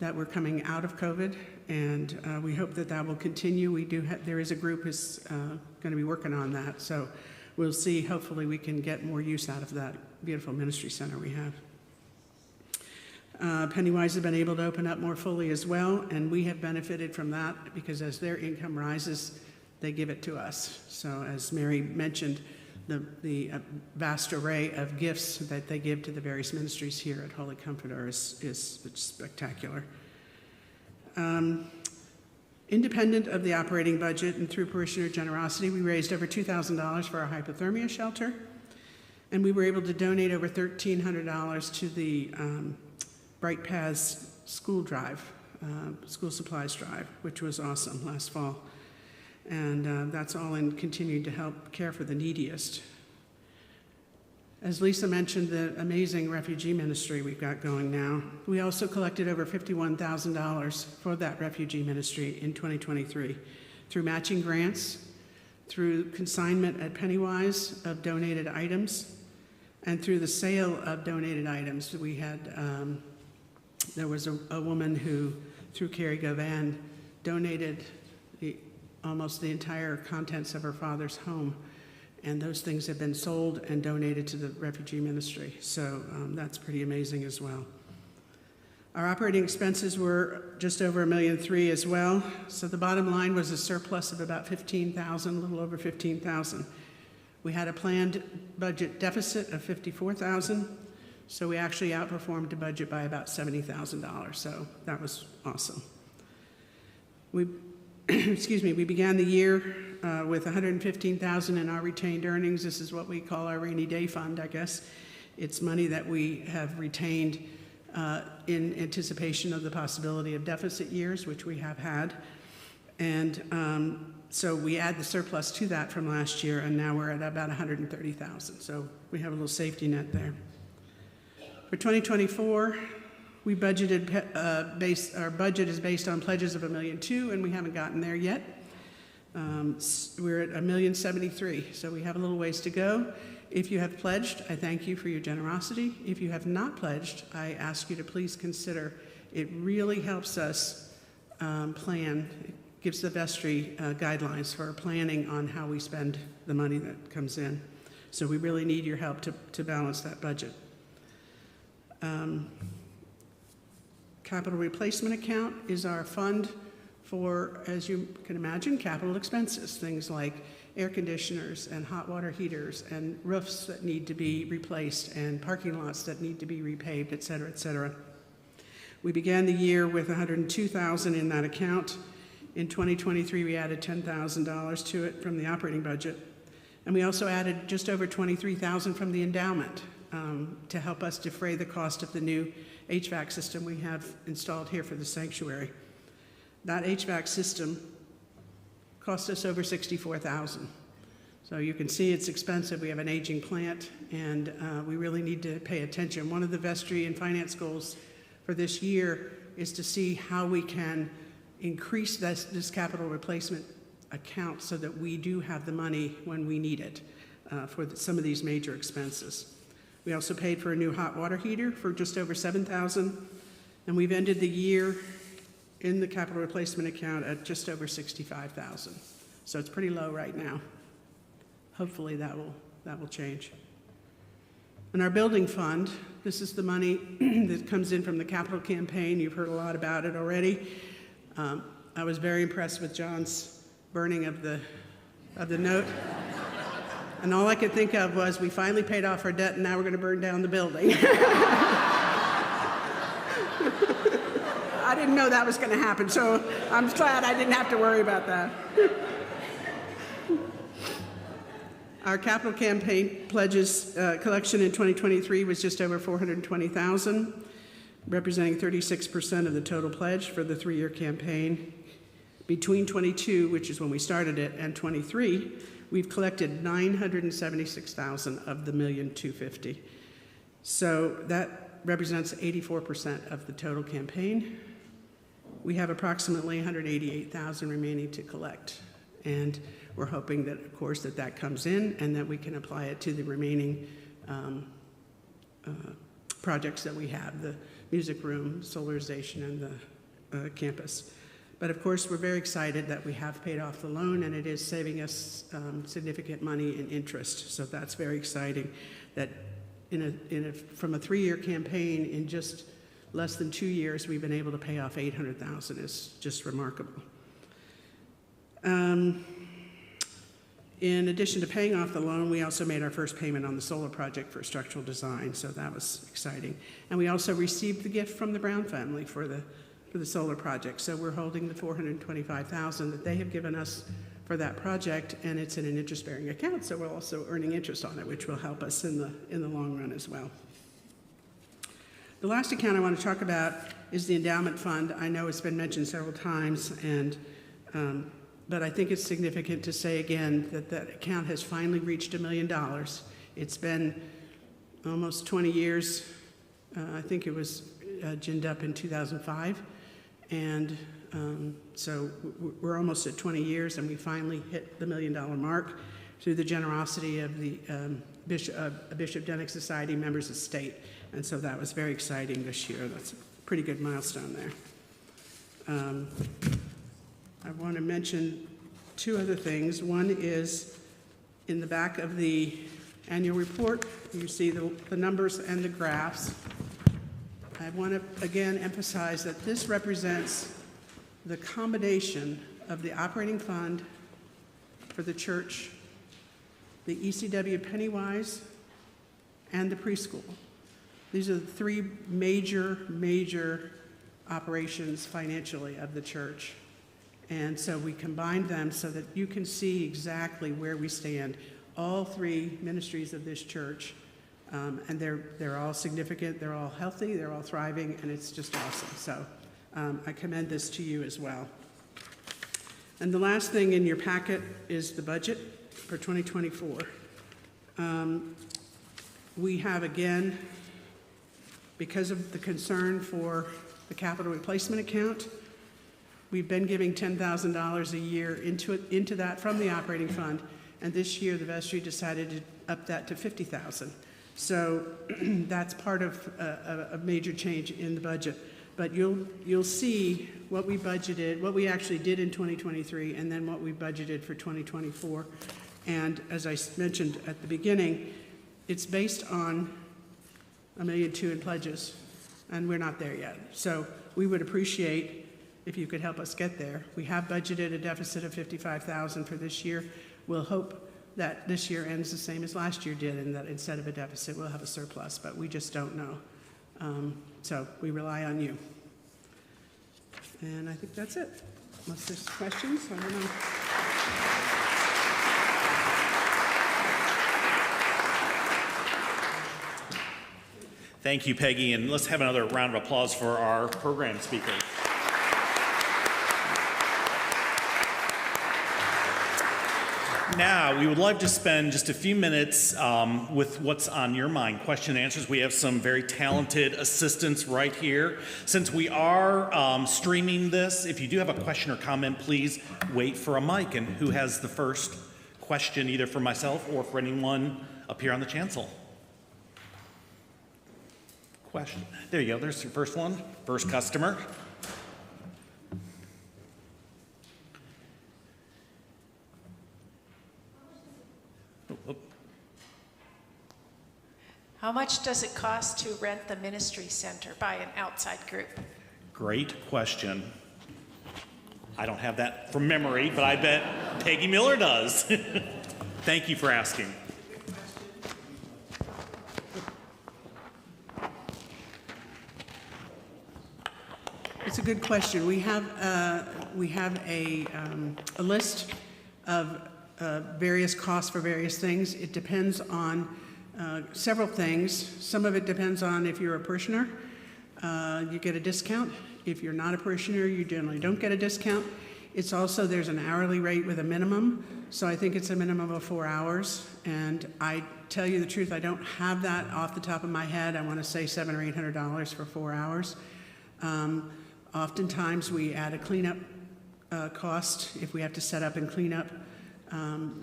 that we're coming out of COVID, and we hope that that will continue. There is a group who's going to be working on that, so we'll see. Hopefully we can get more use out of that beautiful ministry center we have. Pennywise has been able to open up more fully as well, and we have benefited from that, because as their income rises, they give it to us. So as Mary mentioned, the vast array of gifts that they give to the various ministries here at Holy Comforter is spectacular. Independent of the operating budget and through parishioner generosity, we raised over $2,000 for our hypothermia shelter, and we were able to donate over $1,300 to the Bright Paths school drive, school supplies drive, which was awesome last fall. And that's all in continuing to help care for the neediest. As Lisa mentioned, the amazing refugee ministry we've got going now. We also collected over $51,000 for that refugee ministry in 2023 through matching grants, through consignment at Pennywise of donated items, and through the sale of donated items. We had, there was a woman who, through Carrie Govan, donated almost the entire contents of her father's home, and those things have been sold and donated to the refugee ministry. So that's pretty amazing as well. Our operating expenses were just over $1.3 million as well. So the bottom line was a surplus of about $15,000, a little over $15,000. We had a planned budget deficit of $54,000. So we actually outperformed the budget by about $70,000, so that was awesome. We, excuse me, we began the year with $115,000 in our retained earnings. This is what we call our rainy day fund, I guess. It's money that we have retained in anticipation of the possibility of deficit years, which we have had. And so we add the surplus to that from last year, and now we're at about $130,000. So we have a little safety net there. For 2024, we budgeted, our budget is based on pledges of $1.2 million, and we haven't gotten there yet. We're at $1.073 million, so we have a little ways to go. If you have pledged, I thank you for your generosity. If you have not pledged, I ask you to please consider. It really helps us plan. It gives the vestry guidelines for planning on how we spend the money that comes in. So we really need your help to balance that budget. Capital replacement account is our fund for, as you can imagine, capital expenses, things like air conditioners and hot water heaters and roofs that need to be replaced and parking lots that need to be repaved, et cetera, et cetera. We began the year with $102,000 in that account. In 2023, we added $10,000 to it from the operating budget. And we also added just over $23,000 from the endowment to help us defray the cost of the new HVAC system we have installed here for the sanctuary. That HVAC system cost us over $64,000. So you can see it's expensive. We have an aging plant, and we really need to pay attention. One of the vestry and finance goals for this year is to see how we can increase this capital replacement account so that we do have the money when we need it for some of these major expenses. We also paid for a new hot water heater for just over $7,000, and we've ended the year in the capital replacement account at just over $65,000. So it's pretty low right now. Hopefully that will change. And our building fund, this is the money that comes in from the capital campaign. You've heard a lot about it already. I was very impressed with John's burning of the note. And all I could think of was, we finally paid off our debt, and now we're going to burn down the building. I didn't know that was going to happen, so I'm glad I didn't have to worry about that. Our capital campaign pledges collection in 2023 was just over $420,000, representing 36% of the total pledge for the 3-year campaign. Between 22, which is when we started it, and 23, we've collected $976,000 of the $1,250,000. So that represents 84% of the total campaign. We have approximately $188,000 remaining to collect, and we're hoping that, of course, that comes in and that we can apply it to the remaining projects that we have, the music room, solarization, and the campus. But of course, we're very excited that we have paid off the loan, and it is saving us significant money in interest. So that's very exciting. That from a 3-year campaign, in just less than 2 years, we've been able to pay off $800,000. It's just remarkable. In addition to paying off the loan, we also made our first payment on the solar project for structural design, so that was exciting. And we also received the gift from the Brown family for the solar project. So we're holding the $425,000 that they have given us for that project, and it's in an interest-bearing account, so we're also earning interest on it, which will help us in the long run as well. The last account I want to talk about is the endowment fund. I know it's been mentioned several times, and but I think it's significant to say again that that account has finally reached $1 million. It's been almost 20 years. I think it was ginned up in 2005. And so we're almost at 20 years, and we finally hit the $1 million mark through the generosity of the Bishop Denick Society members of state. And so that was very exciting this year. That's a pretty good milestone there. I want to mention 2 other things. One is in the back of the annual report, you see the numbers and the graphs. I want to again emphasize that this represents the combination of the operating fund for the church, the ECW Pennywise, and the preschool. These are the three major operations financially of the church. And so we combined them so that you can see exactly where we stand. All three ministries of this church, and they're all significant, they're all healthy, they're all thriving, and it's just awesome. So I commend this to you as well. And the last thing in your packet is the budget for 2024. We have, again, because of the concern for the capital replacement account, we've been giving $10,000 a year into that from the operating fund, and this year the vestry decided to up that to $50,000. So that's part of a major change in the budget. But you'll see what we budgeted, what we actually did in 2023, and then what we budgeted for 2024. And as I mentioned at the beginning, it's based on $1.2 million in pledges, and we're not there yet. So we would appreciate if you could help us get there. We have budgeted a deficit of $55,000 for this year. We'll hope that this year ends the same as last year did, and that instead of a deficit, we'll have a surplus, but we just don't know. So we rely on you. And I think that's it. Unless there's questions, I don't know. Thank you, Peggy, and let's have another round of applause for our program speakers. Now, we would love to spend just a few minutes with what's on your mind, question and answers. We have some very talented assistants right here. Since we are streaming this, if you do have a question or comment, please wait for a mic. And who has the first question, either for myself or for anyone up here on the chancel? Question. There you go. There's your first one. First customer. How much does it cost to rent the ministry center by an outside group? Great question. I don't have that from memory, but I bet Peggy Miller does. Thank you for asking. It's a good question. We have a list of various costs for various things. It depends on several things. Some of it depends on if you're a parishioner, you get a discount. If you're not a parishioner, you generally don't get a discount. It's also, there's an hourly rate with a minimum, so I think it's a minimum of 4 hours. And I tell you the truth, I don't have that off the top of my head. I want to say $700 or $800 for 4 hours. Oftentimes we add a cleanup cost if we have to set up and clean up.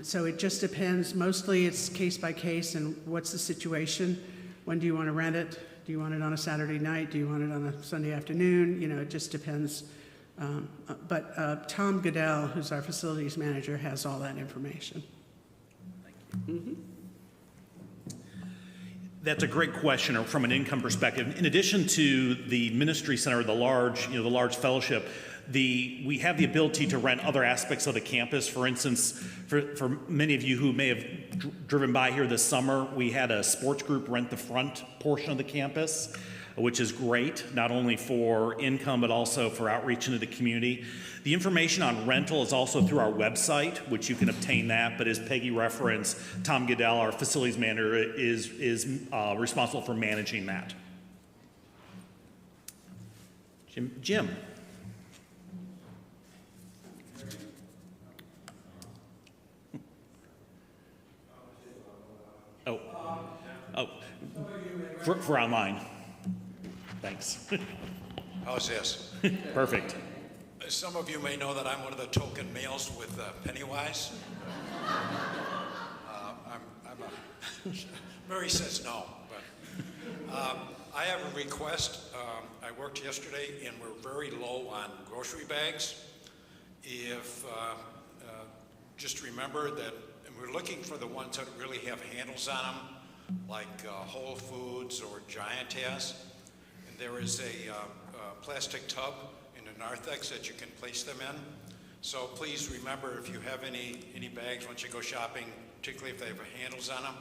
So it just depends. Mostly it's case by case and what's the situation. When do you want to rent it? Do you want it on a Saturday night? Do you want it on a Sunday afternoon? You know, it just depends. But Tom Goodell, who's our facilities manager, has all that information. Thank you. Mm-hmm. That's a great question from an income perspective. In addition to the ministry center, the large fellowship, we have the ability to rent other aspects of the campus. For instance, for many of you who may have driven by here this summer, we had a sports group rent the front portion of the campus, which is great, not only for income, but also for outreach into the community. The information on rental is also through our website, which you can obtain that, but as Peggy referenced, Tom Goodell, our facilities manager, is responsible for managing that. Jim. For online. Thanks. How's this? Perfect. Some of you may know that I'm one of the token males with Pennywise. Mary says no, but I have a request. I worked yesterday and we're very low on grocery bags. If just remember that, and we're looking for the ones that really have handles on them, like Whole Foods or Giant has. And there is a plastic tub in the narthex that you can place them in. So please remember, if you have any bags once you go shopping, particularly if they have handles on them,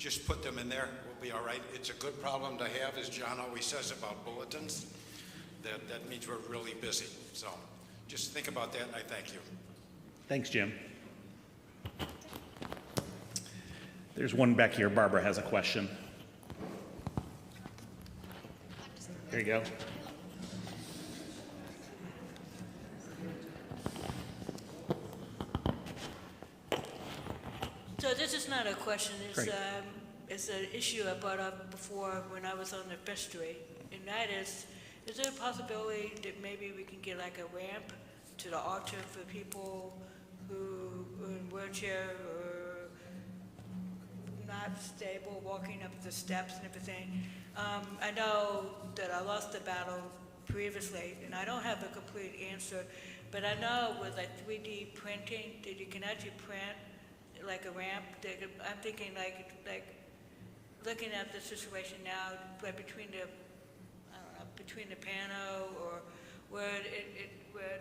just put them in there. We'll be all right. It's a good problem to have, as John always says about bulletins. That means we're really busy. So just think about that, and I thank you. Thanks, Jim. There's one back here. Barbara has a question. There you go. So this is not a question, Great. it's an issue I brought up before when I was on the vestry, and that is there a possibility that maybe we can get like a ramp to the altar for people who are in wheelchair or not stable, walking up the steps and everything? I know that I lost the battle previously, and I don't have a complete answer, but I know with like 3D printing that you can actually print like a ramp. I'm thinking like looking at the situation now, like between the piano or where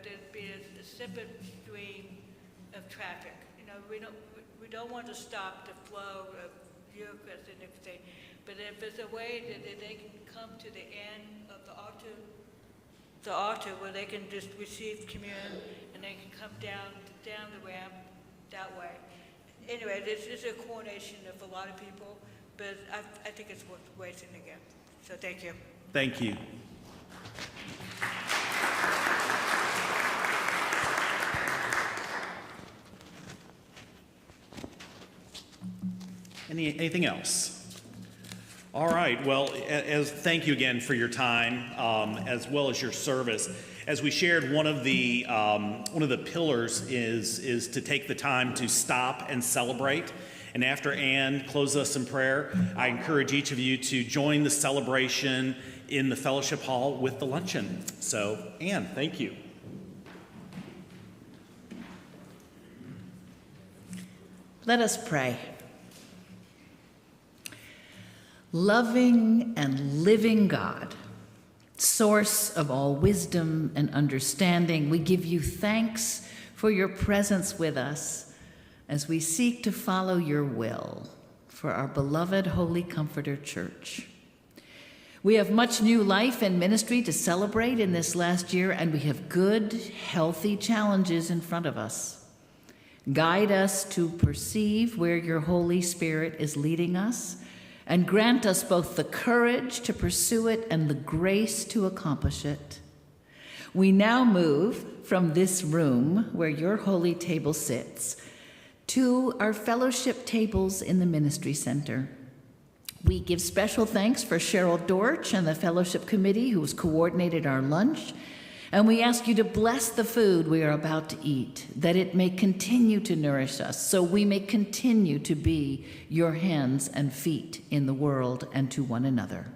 there'd be a separate stream of traffic. You know, we don't want to stop the flow of bureaucrats and everything, but if there's a way that they can come to the end of the altar where they can just receive communion and they can come down the ramp that way. Anyway, this is a coordination of a lot of people, but I think it's worth waiting again. So thank you. Thank you. Anything else? All right. Well, thank you again for your time, as well as your service. As we shared, one of the pillars is to take the time to stop and celebrate. And after Ann closes us in prayer, I encourage each of you to join the celebration in the fellowship hall with the luncheon. So, Ann, thank you. Let us pray. Loving and living God, source of all wisdom and understanding, we give you thanks for your presence with us as we seek to follow your will for our beloved Holy Comforter Church. We have much new life and ministry to celebrate in this last year, and we have good, healthy challenges in front of us. Guide us to perceive where your Holy Spirit is leading us, and grant us both the courage to pursue it and the grace to accomplish it. We now move from this room where your holy table sits to our fellowship tables in the ministry center. We give special thanks for Cheryl Dorch and the fellowship committee who has coordinated our lunch, and we ask you to bless the food we are about to eat, that it may continue to nourish us, so we may continue to be your hands and feet in the world and to one another.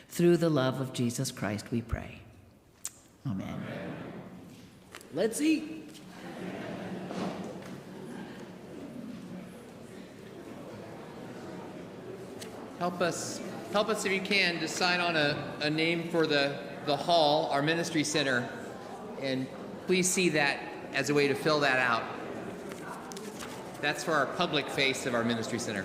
Through the love of Jesus Christ, we pray. Amen. Amen. Let's eat. Help us if you can decide on a name for the hall, our ministry center, and please see that as a way to fill that out. That's for our public face of our ministry center.